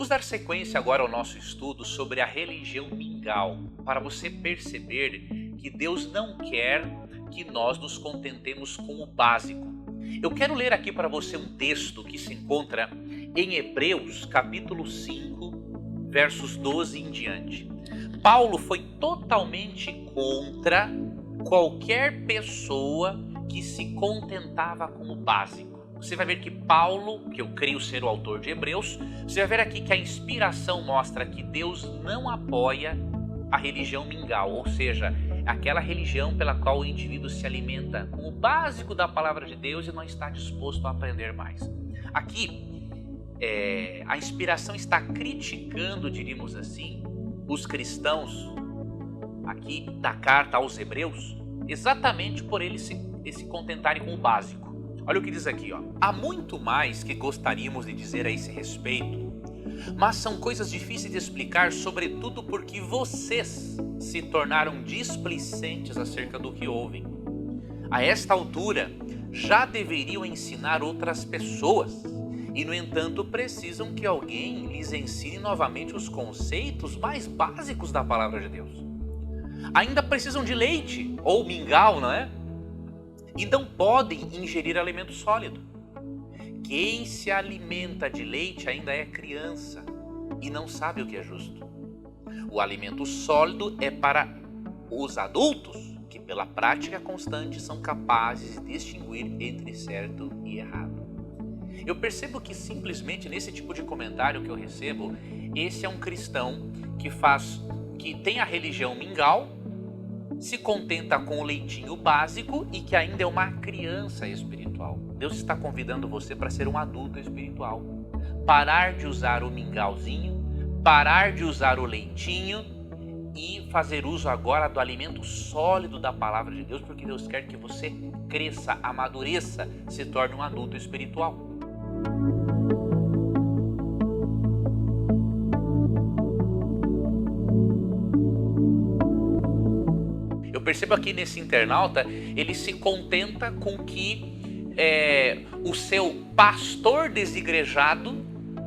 Vamos dar sequência agora ao nosso estudo sobre a religião mingau, para você perceber que Deus não quer que nós nos contentemos com o básico. Eu quero ler aqui para você um texto que se encontra em Hebreus, capítulo 5, versos 12 em diante. Paulo foi totalmente contra qualquer pessoa que se contentava com o básico. Você vai ver que Paulo, que eu creio ser o autor de Hebreus, você vai ver aqui que a inspiração mostra que Deus não apoia a religião mingau, ou seja, aquela religião pela qual o indivíduo se alimenta com o básico da palavra de Deus e não está disposto a aprender mais. Aqui, a inspiração está criticando, diríamos assim, os cristãos, aqui da carta aos Hebreus, exatamente por eles se contentarem com o básico. Olha o que diz aqui, ó. Há muito mais que gostaríamos de dizer a esse respeito, mas são coisas difíceis de explicar, sobretudo porque vocês se tornaram displicentes acerca do que ouvem. A esta altura, já deveriam ensinar outras pessoas, e no entanto precisam que alguém lhes ensine novamente os conceitos mais básicos da palavra de Deus. Ainda precisam de leite, ou mingau, não é? E não podem ingerir alimento sólido. Quem se alimenta de leite ainda é criança e não sabe o que é justo. O alimento sólido é para os adultos, que pela prática constante são capazes de distinguir entre certo e errado. Eu percebo que simplesmente nesse tipo de comentário que eu recebo, esse é um cristão que tem a religião mingau, se contenta com o leitinho básico e que ainda é uma criança espiritual. Deus está convidando você para ser um adulto espiritual. Parar de usar o mingauzinho, parar de usar o leitinho e fazer uso agora do alimento sólido da palavra de Deus, porque Deus quer que você cresça, amadureça, se torne um adulto espiritual. Eu percebo aqui nesse internauta, ele se contenta com que o seu pastor desigrejado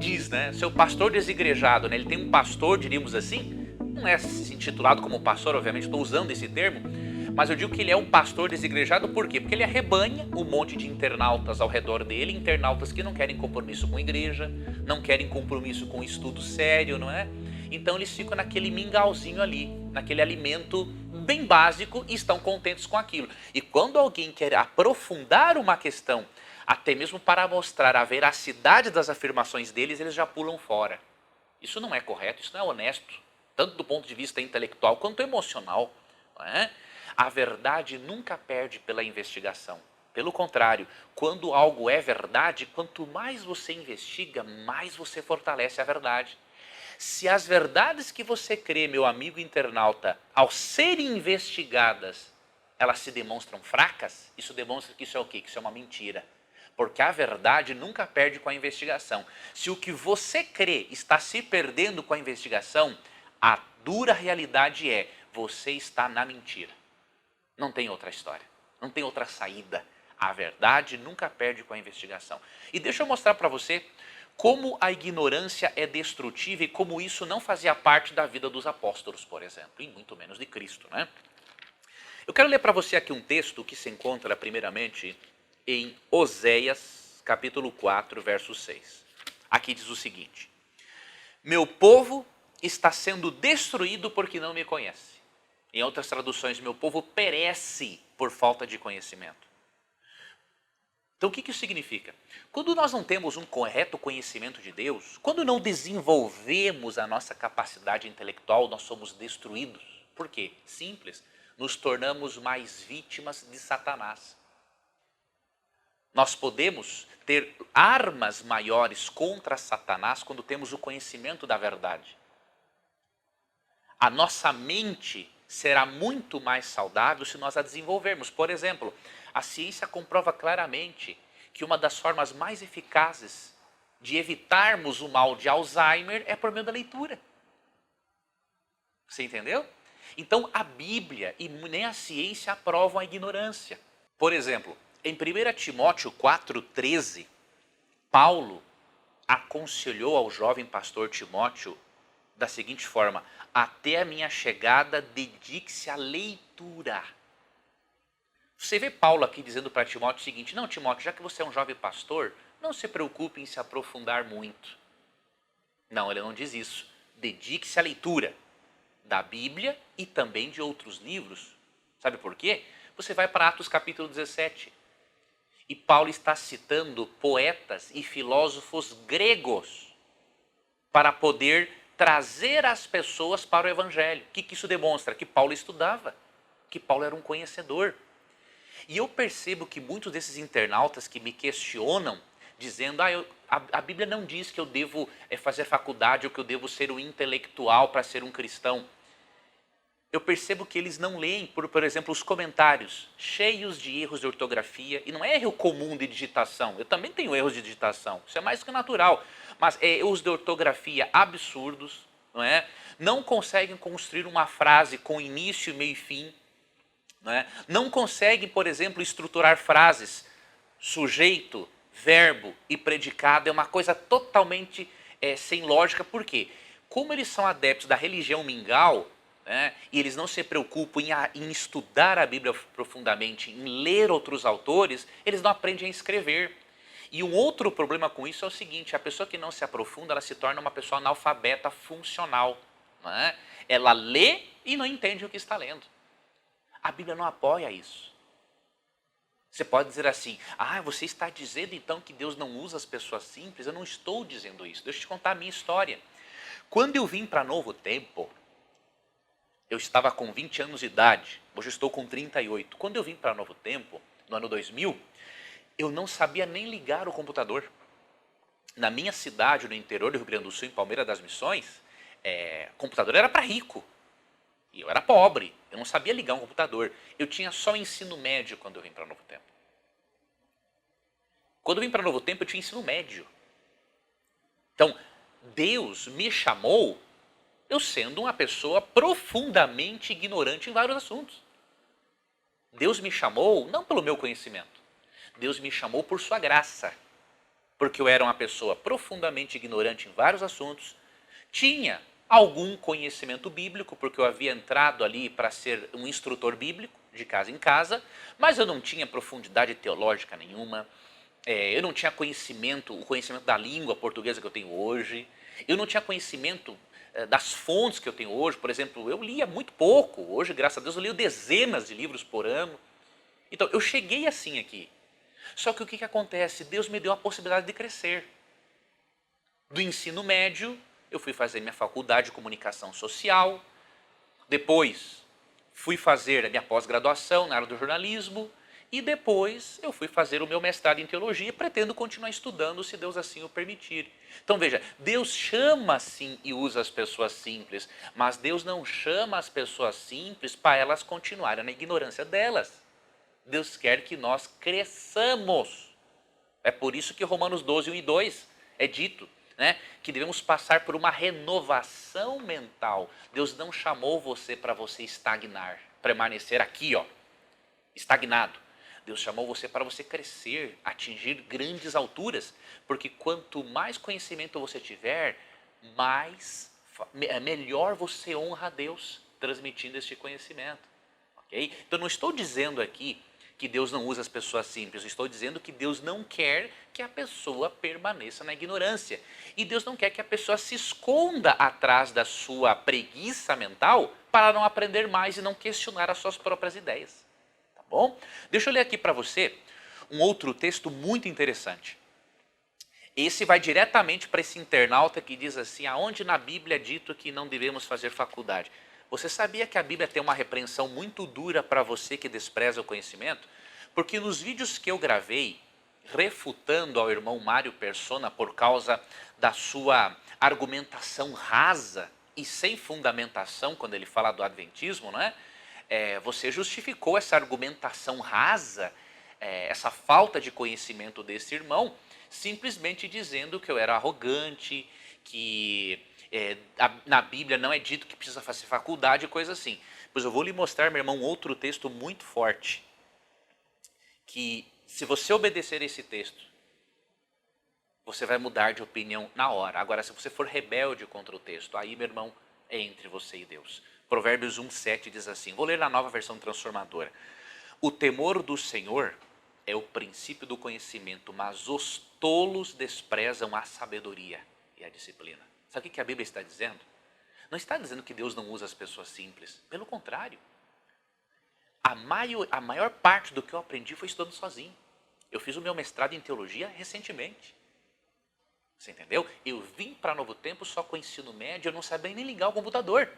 diz, né? Seu pastor desigrejado, né? Ele tem um pastor, diríamos assim, não é intitulado como pastor, obviamente estou usando esse termo, mas eu digo que ele é um pastor desigrejado, por quê? Porque ele arrebanha um monte de internautas ao redor dele, internautas que não querem compromisso com a igreja, não querem compromisso com estudo sério, não é? Então eles ficam naquele mingauzinho ali, naquele alimento bem básico e estão contentes com aquilo. E quando alguém quer aprofundar uma questão, até mesmo para mostrar a veracidade das afirmações deles, eles já pulam fora. Isso não é correto, isso não é honesto, tanto do ponto de vista intelectual quanto emocional, não é? A verdade nunca perde pela investigação. Pelo contrário, quando algo é verdade, quanto mais você investiga, mais você fortalece a verdade. Se as verdades que você crê, meu amigo internauta, ao serem investigadas, elas se demonstram fracas, isso demonstra que isso é o quê? Que isso é uma mentira. Porque a verdade nunca perde com a investigação. Se o que você crê está se perdendo com a investigação, a dura realidade é, você está na mentira. Não tem outra história, não tem outra saída. A verdade nunca perde com a investigação. E deixa eu mostrar para você como a ignorância é destrutiva e como isso não fazia parte da vida dos apóstolos, por exemplo, e muito menos de Cristo, né? Eu quero ler para você aqui um texto que se encontra primeiramente em Oséias, capítulo 4, verso 6. Aqui diz o seguinte: meu povo está sendo destruído porque não me conhece. Em outras traduções, meu povo perece por falta de conhecimento. Então o que isso significa? Quando nós não temos um correto conhecimento de Deus, quando não desenvolvemos a nossa capacidade intelectual, nós somos destruídos. Por quê? Simples, nos tornamos mais vítimas de Satanás. Nós podemos ter armas maiores contra Satanás quando temos o conhecimento da verdade. A nossa mente será muito mais saudável se nós a desenvolvermos. Por exemplo, a ciência comprova claramente que uma das formas mais eficazes de evitarmos o mal de Alzheimer é por meio da leitura. Você entendeu? Então a Bíblia e nem a ciência aprovam a ignorância. Por exemplo, em 1 Timóteo 4,13, Paulo aconselhou ao jovem pastor Timóteo da seguinte forma: até a minha chegada, dedique-se à leitura. Você vê Paulo aqui dizendo para Timóteo o seguinte: não, Timóteo, já que você é um jovem pastor, não se preocupe em se aprofundar muito. Não, ele não diz isso. Dedique-se à leitura da Bíblia e também de outros livros. Sabe por quê? Você vai para Atos capítulo 17. E Paulo está citando poetas e filósofos gregos para poder trazer as pessoas para o evangelho. O que isso demonstra? Que Paulo estudava, que Paulo era um conhecedor. E eu percebo que muitos desses internautas que me questionam, dizendo, a Bíblia não diz que eu devo fazer faculdade ou que eu devo ser um intelectual para ser um cristão. Eu percebo que eles não leem, por exemplo, os comentários cheios de erros de ortografia. E não é erro comum de digitação. Eu também tenho erros de digitação. Isso é mais que natural. Mas erros de ortografia absurdos. Não é? Não conseguem construir uma frase com início, meio e fim. Não conseguem, por exemplo, estruturar frases. Sujeito, verbo e predicado é uma coisa totalmente sem lógica. Por quê? Como eles são adeptos da religião mingau, e eles não se preocupam em estudar a Bíblia profundamente, em ler outros autores, eles não aprendem a escrever. E um outro problema com isso é o seguinte: a pessoa que não se aprofunda, ela se torna uma pessoa analfabeta funcional. Ela lê e não entende o que está lendo. A Bíblia não apoia isso. Você pode dizer assim: você está dizendo então que Deus não usa as pessoas simples? Eu não estou dizendo isso. Deixa eu te contar a minha história. Quando eu vim para Novo Tempo, eu estava com 20 anos de idade, hoje eu estou com 38. Quando eu vim para Novo Tempo, no ano 2000, eu não sabia nem ligar o computador. Na minha cidade, no interior do Rio Grande do Sul, em Palmeira das Missões, o computador era para rico. E eu era pobre, eu não sabia ligar um computador. Eu tinha só ensino médio quando eu vim para Novo Tempo. Quando eu vim para Novo Tempo, eu tinha ensino médio. Então, Deus me chamou eu sendo uma pessoa profundamente ignorante em vários assuntos. Deus me chamou não pelo meu conhecimento. Deus me chamou por sua graça. Porque eu era uma pessoa profundamente ignorante em vários assuntos. Tinha algum conhecimento bíblico, porque eu havia entrado ali para ser um instrutor bíblico, de casa em casa, mas eu não tinha profundidade teológica nenhuma. Eu não tinha o conhecimento da língua portuguesa que eu tenho hoje. Eu não tinha conhecimento das fontes que eu tenho hoje. Por exemplo, eu lia muito pouco. Hoje, graças a Deus, eu leio dezenas de livros por ano. Então, eu cheguei assim aqui. Só que o que acontece? Deus me deu a possibilidade de crescer. Do ensino médio, eu fui fazer minha faculdade de comunicação social. Depois, fui fazer a minha pós-graduação na área do jornalismo. E depois eu fui fazer o meu mestrado em teologia e pretendo continuar estudando se Deus assim o permitir. Então veja, Deus chama sim e usa as pessoas simples, mas Deus não chama as pessoas simples para elas continuarem na ignorância delas. Deus quer que nós cresçamos. É por isso que Romanos 12, 1 e 2 é dito, que devemos passar por uma renovação mental. Deus não chamou você para você estagnar, permanecer aqui, estagnado. Deus chamou você para você crescer, atingir grandes alturas, porque quanto mais conhecimento você tiver, melhor você honra a Deus transmitindo este conhecimento. Okay? Então não estou dizendo aqui que Deus não usa as pessoas simples, eu estou dizendo que Deus não quer que a pessoa permaneça na ignorância. E Deus não quer que a pessoa se esconda atrás da sua preguiça mental para não aprender mais e não questionar as suas próprias ideias. Bom, deixa eu ler aqui para você um outro texto muito interessante. Esse vai diretamente para esse internauta que diz assim: aonde na Bíblia é dito que não devemos fazer faculdade? Você sabia que a Bíblia tem uma repreensão muito dura para você que despreza o conhecimento? Porque nos vídeos que eu gravei, refutando ao irmão Mário Persona por causa da sua argumentação rasa e sem fundamentação quando ele fala do adventismo, você justificou essa argumentação rasa, essa falta de conhecimento desse irmão, simplesmente dizendo que eu era arrogante, que na Bíblia não é dito que precisa fazer faculdade e coisa assim. Pois eu vou lhe mostrar, meu irmão, outro texto muito forte, que se você obedecer esse texto, você vai mudar de opinião na hora. Agora, se você for rebelde contra o texto, aí, meu irmão, é entre você e Deus. Provérbios 1:7 diz assim, vou ler na Nova Versão Transformadora. O temor do Senhor é o princípio do conhecimento, mas os tolos desprezam a sabedoria e a disciplina. Sabe o que a Bíblia está dizendo? Não está dizendo que Deus não usa as pessoas simples. Pelo contrário. A maior parte do que eu aprendi foi estudando sozinho. Eu fiz o meu mestrado em teologia recentemente. Você entendeu? Eu vim para Novo Tempo só com o ensino médio, eu não sabia nem ligar o computador.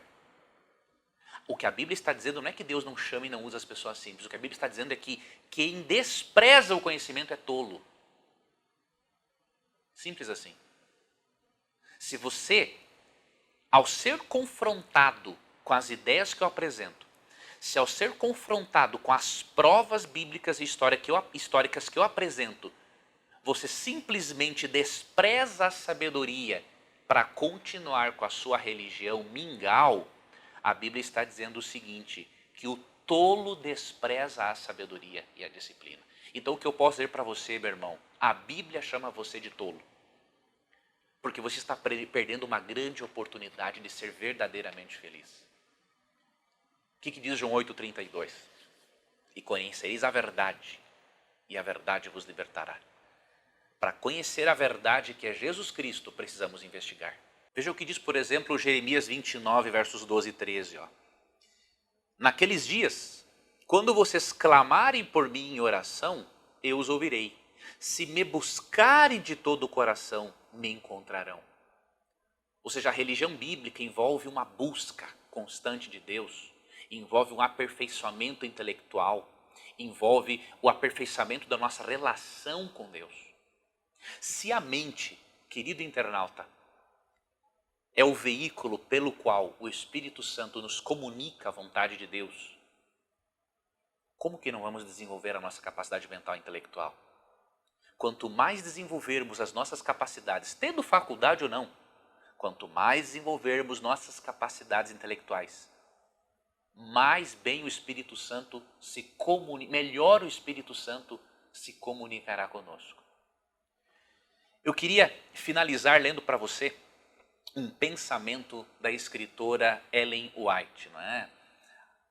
O que a Bíblia está dizendo não é que Deus não chama e não usa as pessoas simples. O que a Bíblia está dizendo é que quem despreza o conhecimento é tolo. Simples assim. Se você, ao ser confrontado com as ideias que eu apresento, se ao ser confrontado com as provas bíblicas e históricas que eu apresento, você simplesmente despreza a sabedoria para continuar com a sua religião mingau, a Bíblia está dizendo o seguinte, que o tolo despreza a sabedoria e a disciplina. Então o que eu posso dizer para você, meu irmão, a Bíblia chama você de tolo. Porque você está perdendo uma grande oportunidade de ser verdadeiramente feliz. O que diz João 8,32? E conhecereis a verdade, e a verdade vos libertará. Para conhecer a verdade que é Jesus Cristo, precisamos investigar. Veja o que diz, por exemplo, Jeremias 29, versos 12 e 13. Ó. Naqueles dias, quando vocês clamarem por mim em oração, eu os ouvirei. Se me buscarem de todo o coração, me encontrarão. Ou seja, a religião bíblica envolve uma busca constante de Deus, envolve um aperfeiçoamento intelectual, envolve o aperfeiçoamento da nossa relação com Deus. Se a mente, querido internauta, é o veículo pelo qual o Espírito Santo nos comunica a vontade de Deus, como que não vamos desenvolver a nossa capacidade mental e intelectual? Quanto mais desenvolvermos as nossas capacidades, tendo faculdade ou não, quanto mais desenvolvermos nossas capacidades intelectuais, mais bem o Espírito Santo melhor o Espírito Santo se comunicará conosco. Eu queria finalizar lendo para você um pensamento da escritora Ellen White, não é?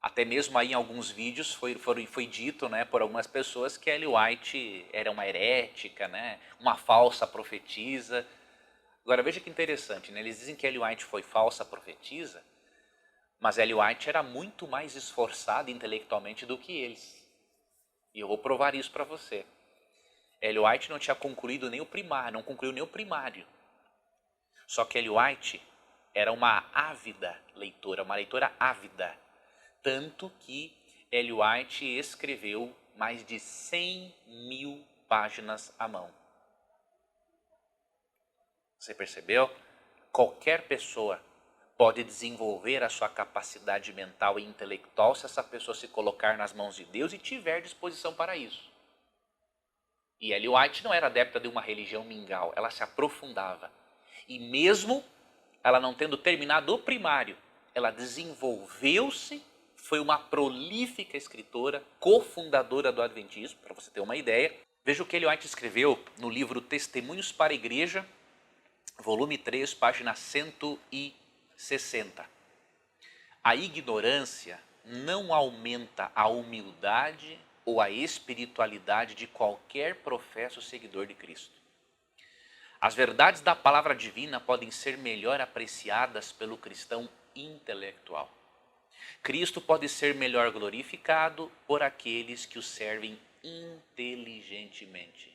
Até mesmo aí em alguns vídeos foi dito, né, por algumas pessoas que Ellen White era uma herética, né, uma falsa profetisa. Agora veja que interessante, né? Eles dizem que Ellen White foi falsa profetisa, mas Ellen White era muito mais esforçada intelectualmente do que eles. E eu vou provar isso para você. Ellen White não tinha concluído nem o primário, não concluiu nem o primário. Só que Ellen White era uma ávida leitora, uma leitora ávida. Tanto que Ellen White escreveu mais de 100.000 páginas à mão. Você percebeu? Qualquer pessoa pode desenvolver a sua capacidade mental e intelectual se essa pessoa se colocar nas mãos de Deus e tiver disposição para isso. E Ellen White não era adepta de uma religião mingau, ela se aprofundava. E mesmo ela não tendo terminado o primário, ela desenvolveu-se, foi uma prolífica escritora, cofundadora do Adventismo, para você ter uma ideia. Veja o que Ellen White escreveu no livro Testemunhos para a Igreja, volume 3, página 160. A ignorância não aumenta a humildade ou a espiritualidade de qualquer professo seguidor de Cristo. As verdades da palavra divina podem ser melhor apreciadas pelo cristão intelectual. Cristo pode ser melhor glorificado por aqueles que o servem inteligentemente.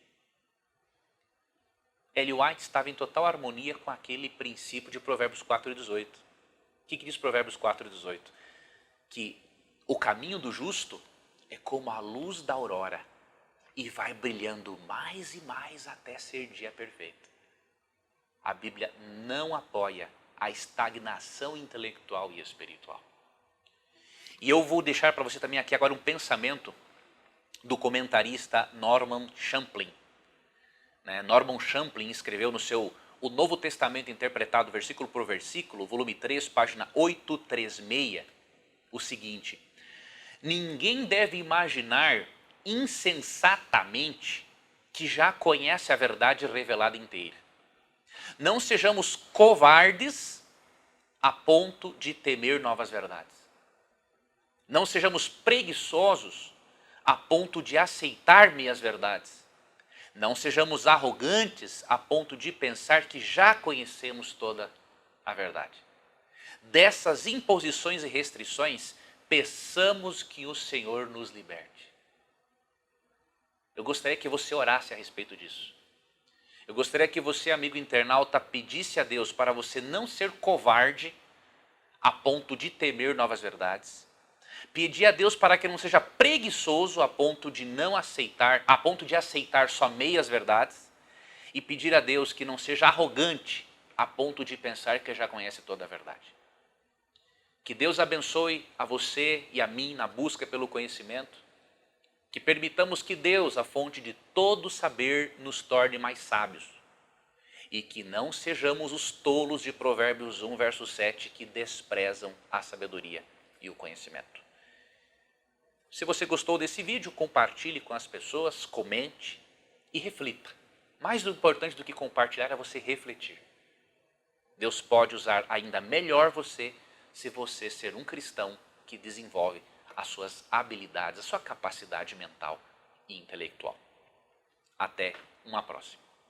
Ellen White estava em total harmonia com aquele princípio de Provérbios 4:18. O que diz Provérbios 4:18? Que o caminho do justo é como a luz da aurora e vai brilhando mais e mais até ser dia perfeito. A Bíblia não apoia a estagnação intelectual e espiritual. E eu vou deixar para você também aqui agora um pensamento do comentarista Norman Champlin. Norman Champlin escreveu no seu O Novo Testamento Interpretado versículo por versículo, volume 3, página 836, o seguinte: ninguém deve imaginar insensatamente que já conhece a verdade revelada inteira. Não sejamos covardes a ponto de temer novas verdades. Não sejamos preguiçosos a ponto de aceitar meias verdades. Não sejamos arrogantes a ponto de pensar que já conhecemos toda a verdade. Dessas imposições e restrições, peçamos que o Senhor nos liberte. Eu gostaria que você orasse a respeito disso. Eu gostaria que você, amigo internauta, pedisse a Deus para você não ser covarde a ponto de temer novas verdades. Pedir a Deus para que não seja preguiçoso a ponto de não aceitar, a ponto de aceitar só meias verdades. E pedir a Deus que não seja arrogante a ponto de pensar que já conhece toda a verdade. Que Deus abençoe a você e a mim na busca pelo conhecimento. Que permitamos que Deus, a fonte de todo saber, nos torne mais sábios. E que não sejamos os tolos de Provérbios 1, verso 7, que desprezam a sabedoria e o conhecimento. Se você gostou desse vídeo, compartilhe com as pessoas, comente e reflita. Mais importante do que compartilhar é você refletir. Deus pode usar ainda melhor você se você ser um cristão que desenvolve as suas habilidades, a sua capacidade mental e intelectual. Até uma próxima.